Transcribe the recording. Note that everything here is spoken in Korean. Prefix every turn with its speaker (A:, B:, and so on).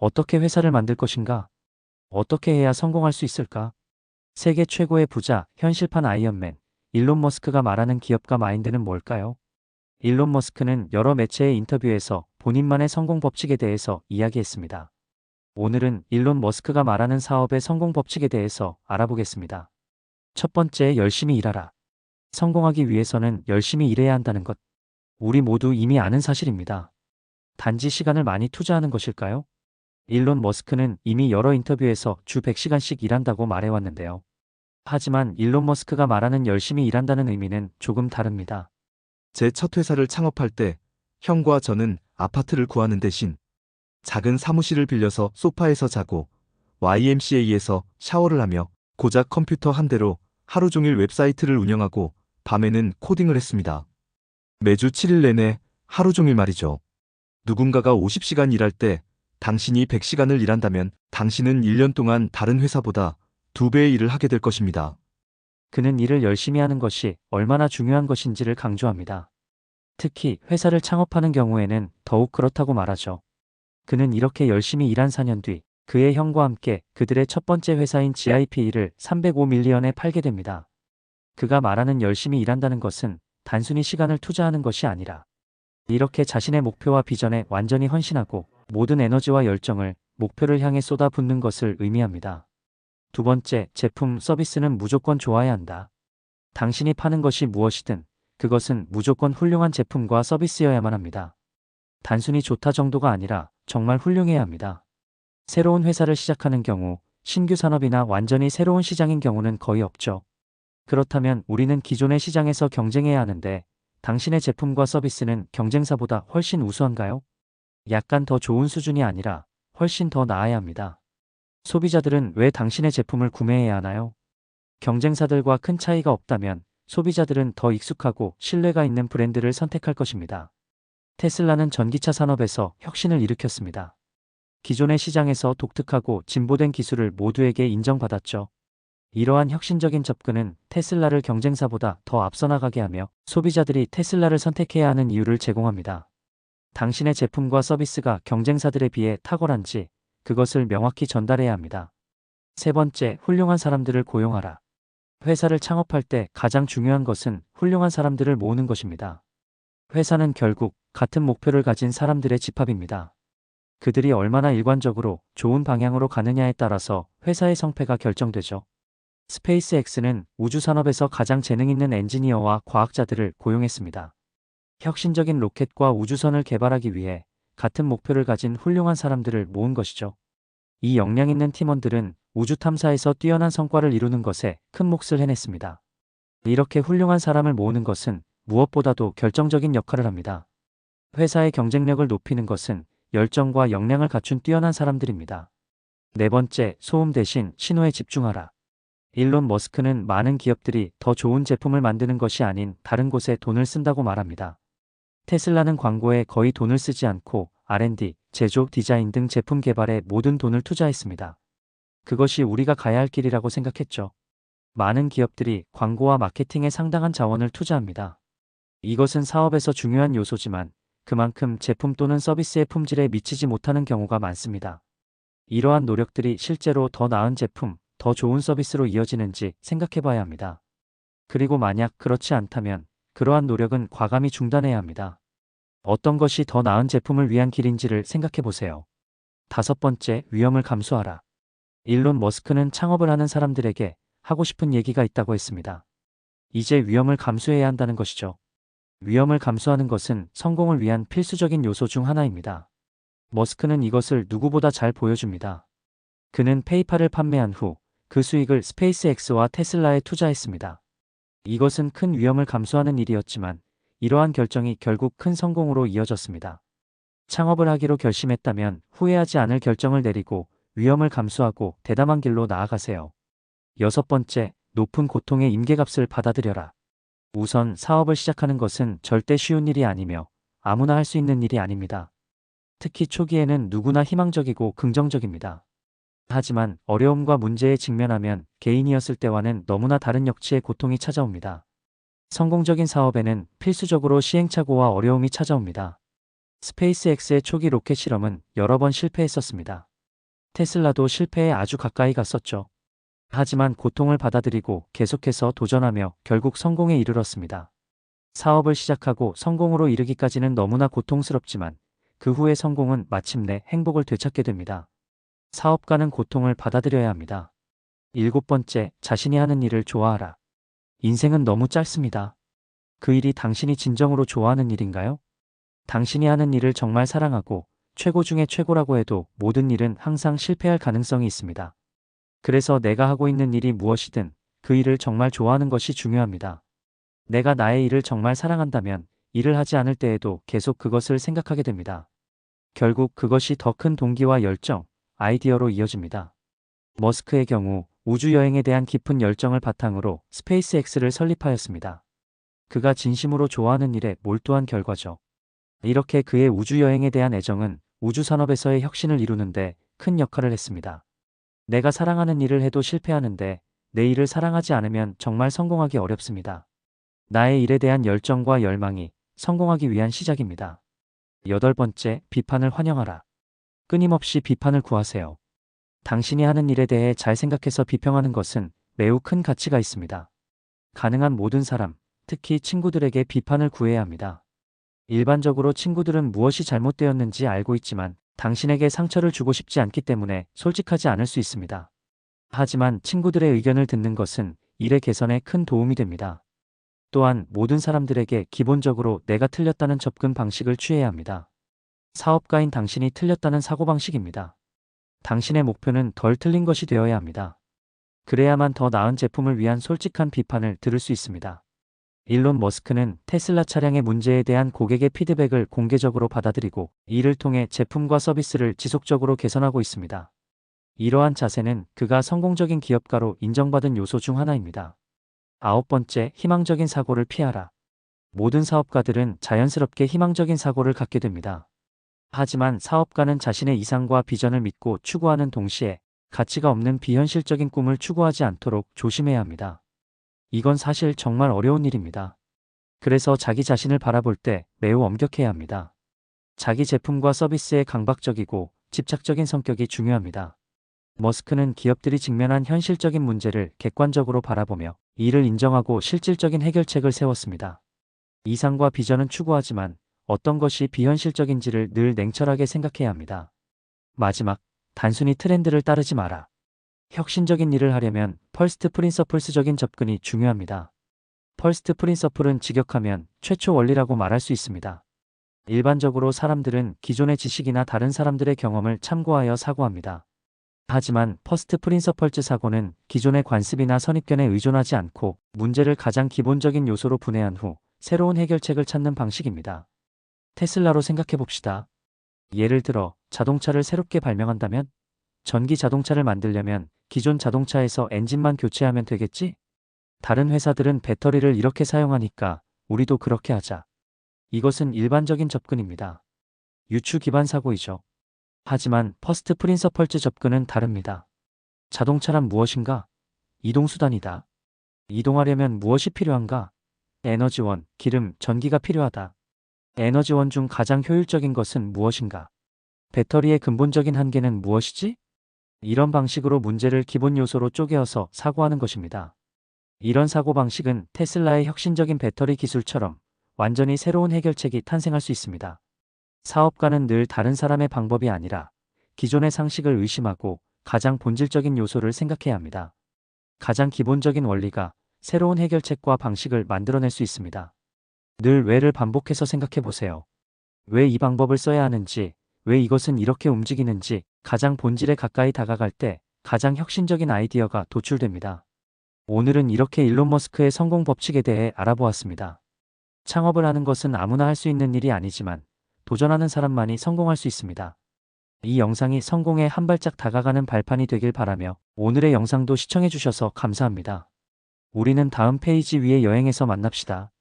A: 어떻게 회사를 만들 것인가? 어떻게 해야 성공할 수 있을까? 세계 최고의 부자, 현실판 아이언맨, 일론 머스크가 말하는 기업가 마인드는 뭘까요? 일론 머스크는 여러 매체의 인터뷰에서 본인만의 성공 법칙에 대해서 이야기했습니다. 오늘은 일론 머스크가 말하는 사업의 성공 법칙에 대해서 알아보겠습니다. 첫 번째, 열심히 일하라. 성공하기 위해서는 열심히 일해야 한다는 것. 우리 모두 이미 아는 사실입니다. 단지 시간을 많이 투자하는 것일까요? 일론 머스크는 이미 여러 인터뷰에서 주 100시간씩 일한다고 말해왔는데요. 하지만 일론 머스크가 말하는 열심히 일한다는 의미는 조금 다릅니다.
B: 제 첫 회사를 창업할 때 형과 저는 아파트를 구하는 대신 작은 사무실을 빌려서 소파에서 자고 YMCA에서 샤워를 하며 고작 컴퓨터 한 대로 하루 종일 웹사이트를 운영하고 밤에는 코딩을 했습니다. 매주 7일 내내 하루 종일 말이죠. 누군가가 50시간 일할 때 당신이 100시간을 일한다면 당신은 1년 동안 다른 회사보다 2배의 일을 하게 될 것입니다.
A: 그는 일을 열심히 하는 것이 얼마나 중요한 것인지를 강조합니다. 특히 회사를 창업하는 경우에는 더욱 그렇다고 말하죠. 그는 이렇게 열심히 일한 4년 뒤 그의 형과 함께 그들의 첫 번째 회사인 GIP를 305밀리언에 팔게 됩니다. 그가 말하는 열심히 일한다는 것은 단순히 시간을 투자하는 것이 아니라 이렇게 자신의 목표와 비전에 완전히 헌신하고 모든 에너지와 열정을 목표를 향해 쏟아붓는 것을 의미합니다. 두 번째, 제품, 서비스는 무조건 좋아야 한다. 당신이 파는 것이 무엇이든 그것은 무조건 훌륭한 제품과 서비스여야만 합니다. 단순히 좋다 정도가 아니라 정말 훌륭해야 합니다. 새로운 회사를 시작하는 경우, 신규 산업이나 완전히 새로운 시장인 경우는 거의 없죠. 그렇다면 우리는 기존의 시장에서 경쟁해야 하는데 당신의 제품과 서비스는 경쟁사보다 훨씬 우수한가요? 약간 더 좋은 수준이 아니라 훨씬 더 나아야 합니다. 소비자들은 왜 당신의 제품을 구매해야 하나요? 경쟁사들과 큰 차이가 없다면 소비자들은 더 익숙하고 신뢰가 있는 브랜드를 선택할 것입니다. 테슬라는 전기차 산업에서 혁신을 일으켰습니다. 기존의 시장에서 독특하고 진보된 기술을 모두에게 인정받았죠. 이러한 혁신적인 접근은 테슬라를 경쟁사보다 더 앞서 나가게 하며 소비자들이 테슬라를 선택해야 하는 이유를 제공합니다. 당신의 제품과 서비스가 경쟁사들에 비해 탁월한지 그것을 명확히 전달해야 합니다. 세 번째, 훌륭한 사람들을 고용하라. 회사를 창업할 때 가장 중요한 것은 훌륭한 사람들을 모으는 것입니다. 회사는 결국 같은 목표를 가진 사람들의 집합입니다. 그들이 얼마나 일관적으로 좋은 방향으로 가느냐에 따라서 회사의 성패가 결정되죠. 스페이스X는 우주산업에서 가장 재능 있는 엔지니어와 과학자들을 고용했습니다. 혁신적인 로켓과 우주선을 개발하기 위해 같은 목표를 가진 훌륭한 사람들을 모은 것이죠. 이 역량 있는 팀원들은 우주 탐사에서 뛰어난 성과를 이루는 것에 큰 몫을 해냈습니다. 이렇게 훌륭한 사람을 모으는 것은 무엇보다도 결정적인 역할을 합니다. 회사의 경쟁력을 높이는 것은 열정과 역량을 갖춘 뛰어난 사람들입니다. 네 번째, 소음 대신 신호에 집중하라. 일론 머스크는 많은 기업들이 더 좋은 제품을 만드는 것이 아닌 다른 곳에 돈을 쓴다고 말합니다. 테슬라는 광고에 거의 돈을 쓰지 않고 R&D, 제조, 디자인 등 제품 개발에 모든 돈을 투자했습니다. 그것이 우리가 가야 할 길이라고 생각했죠. 많은 기업들이 광고와 마케팅에 상당한 자원을 투자합니다. 이것은 사업에서 중요한 요소지만 그만큼 제품 또는 서비스의 품질에 미치지 못하는 경우가 많습니다. 이러한 노력들이 실제로 더 나은 제품, 더 좋은 서비스로 이어지는지 생각해 봐야 합니다. 그리고 만약 그렇지 않다면 그러한 노력은 과감히 중단해야 합니다. 어떤 것이 더 나은 제품을 위한 길인지를 생각해 보세요. 다섯 번째, 위험을 감수하라. 일론 머스크는 창업을 하는 사람들에게 하고 싶은 얘기가 있다고 했습니다. 이제 위험을 감수해야 한다는 것이죠. 위험을 감수하는 것은 성공을 위한 필수적인 요소 중 하나입니다. 머스크는 이것을 누구보다 잘 보여줍니다. 그는 페이팔을 판매한 후 그 수익을 스페이스X와 테슬라에 투자했습니다. 이것은 큰 위험을 감수하는 일이었지만 이러한 결정이 결국 큰 성공으로 이어졌습니다. 창업을 하기로 결심했다면 후회하지 않을 결정을 내리고 위험을 감수하고 대담한 길로 나아가세요. 여섯 번째, 높은 고통의 임계값을 받아들여라. 우선 사업을 시작하는 것은 절대 쉬운 일이 아니며 아무나 할 수 있는 일이 아닙니다. 특히 초기에는 누구나 희망적이고 긍정적입니다. 하지만 어려움과 문제에 직면하면 개인이었을 때와는 너무나 다른 역치의 고통이 찾아옵니다. 성공적인 사업에는 필수적으로 시행착오와 어려움이 찾아옵니다. 스페이스X의 초기 로켓 실험은 여러 번 실패했었습니다. 테슬라도 실패에 아주 가까이 갔었죠. 하지만 고통을 받아들이고 계속해서 도전하며 결국 성공에 이르렀습니다. 사업을 시작하고 성공으로 이르기까지는 너무나 고통스럽지만 그 후의 성공은 마침내 행복을 되찾게 됩니다. 사업가는 고통을 받아들여야 합니다. 7번째, 자신이 하는 일을 좋아하라. 인생은 너무 짧습니다. 그 일이 당신이 진정으로 좋아하는 일인가요? 당신이 하는 일을 정말 사랑하고 최고 중에 최고라고 해도 모든 일은 항상 실패할 가능성이 있습니다. 그래서 내가 하고 있는 일이 무엇이든 그 일을 정말 좋아하는 것이 중요합니다. 내가 나의 일을 정말 사랑한다면 일을 하지 않을 때에도 계속 그것을 생각하게 됩니다. 결국 그것이 더 큰 동기와 열정, 아이디어로 이어집니다. 머스크의 경우 우주여행에 대한 깊은 열정을 바탕으로 스페이스X를 설립하였습니다. 그가 진심으로 좋아하는 일에 몰두한 결과죠. 이렇게 그의 우주여행에 대한 애정은 우주산업에서의 혁신을 이루는데 큰 역할을 했습니다. 내가 사랑하는 일을 해도 실패하는데 내 일을 사랑하지 않으면 정말 성공하기 어렵습니다. 나의 일에 대한 열정과 열망이 성공하기 위한 시작입니다. 8번째, 비판을 환영하라. 끊임없이 비판을 구하세요. 당신이 하는 일에 대해 잘 생각해서 비평하는 것은 매우 큰 가치가 있습니다. 가능한 모든 사람, 특히 친구들에게 비판을 구해야 합니다. 일반적으로 친구들은 무엇이 잘못되었는지 알고 있지만 당신에게 상처를 주고 싶지 않기 때문에 솔직하지 않을 수 있습니다. 하지만 친구들의 의견을 듣는 것은 일의 개선에 큰 도움이 됩니다. 또한 모든 사람들에게 기본적으로 내가 틀렸다는 접근 방식을 취해야 합니다. 사업가인 당신이 틀렸다는 사고방식입니다. 당신의 목표는 덜 틀린 것이 되어야 합니다. 그래야만 더 나은 제품을 위한 솔직한 비판을 들을 수 있습니다. 일론 머스크는 테슬라 차량의 문제에 대한 고객의 피드백을 공개적으로 받아들이고 이를 통해 제품과 서비스를 지속적으로 개선하고 있습니다. 이러한 자세는 그가 성공적인 기업가로 인정받은 요소 중 하나입니다. 9번째, 희망적인 사고를 피하라. 모든 사업가들은 자연스럽게 희망적인 사고를 갖게 됩니다. 하지만 사업가는 자신의 이상과 비전을 믿고 추구하는 동시에 가치가 없는 비현실적인 꿈을 추구하지 않도록 조심해야 합니다. 이건 사실 정말 어려운 일입니다. 그래서 자기 자신을 바라볼 때 매우 엄격해야 합니다. 자기 제품과 서비스에 강박적이고 집착적인 성격이 중요합니다. 머스크는 기업들이 직면한 현실적인 문제를 객관적으로 바라보며 이를 인정하고 실질적인 해결책을 세웠습니다. 이상과 비전은 추구하지만 어떤 것이 비현실적인지를 늘 냉철하게 생각해야 합니다. 마지막, 단순히 트렌드를 따르지 마라. 혁신적인 일을 하려면 퍼스트 프린서플스적인 접근이 중요합니다. 퍼스트 프린서플은 직역하면 최초 원리라고 말할 수 있습니다. 일반적으로 사람들은 기존의 지식이나 다른 사람들의 경험을 참고하여 사고합니다. 하지만 퍼스트 프린서플즈 사고는 기존의 관습이나 선입견에 의존하지 않고 문제를 가장 기본적인 요소로 분해한 후 새로운 해결책을 찾는 방식입니다. 테슬라로 생각해 봅시다. 예를 들어 자동차를 새롭게 발명한다면 전기 자동차를 만들려면 기존 자동차에서 엔진만 교체하면 되겠지? 다른 회사들은 배터리를 이렇게 사용하니까 우리도 그렇게 하자. 이것은 일반적인 접근입니다. 유추 기반 사고이죠. 하지만 퍼스트 프린서플즈 접근은 다릅니다. 자동차란 무엇인가? 이동수단이다. 이동하려면 무엇이 필요한가? 에너지원, 기름, 전기가 필요하다. 에너지원 중 가장 효율적인 것은 무엇인가? 배터리의 근본적인 한계는 무엇이지? 이런 방식으로 문제를 기본 요소로 쪼개어서 사고하는 것입니다. 이런 사고방식은 테슬라의 혁신적인 배터리 기술처럼 완전히 새로운 해결책이 탄생할 수 있습니다. 사업가는 늘 다른 사람의 방법이 아니라 기존의 상식을 의심하고 가장 본질적인 요소를 생각해야 합니다. 가장 기본적인 원리가 새로운 해결책과 방식을 만들어낼 수 있습니다. 늘 왜를 반복해서 생각해 보세요. 왜 이 방법을 써야 하는지, 왜 이것은 이렇게 움직이는지 가장 본질에 가까이 다가갈 때 가장 혁신적인 아이디어가 도출됩니다. 오늘은 이렇게 일론 머스크의 성공 법칙에 대해 알아보았습니다. 창업을 하는 것은 아무나 할 수 있는 일이 아니지만 도전하는 사람만이 성공할 수 있습니다. 이 영상이 성공에 한 발짝 다가가는 발판이 되길 바라며 오늘의 영상도 시청해 주셔서 감사합니다. 우리는 다음 페이지 위의 여행에서 만납시다.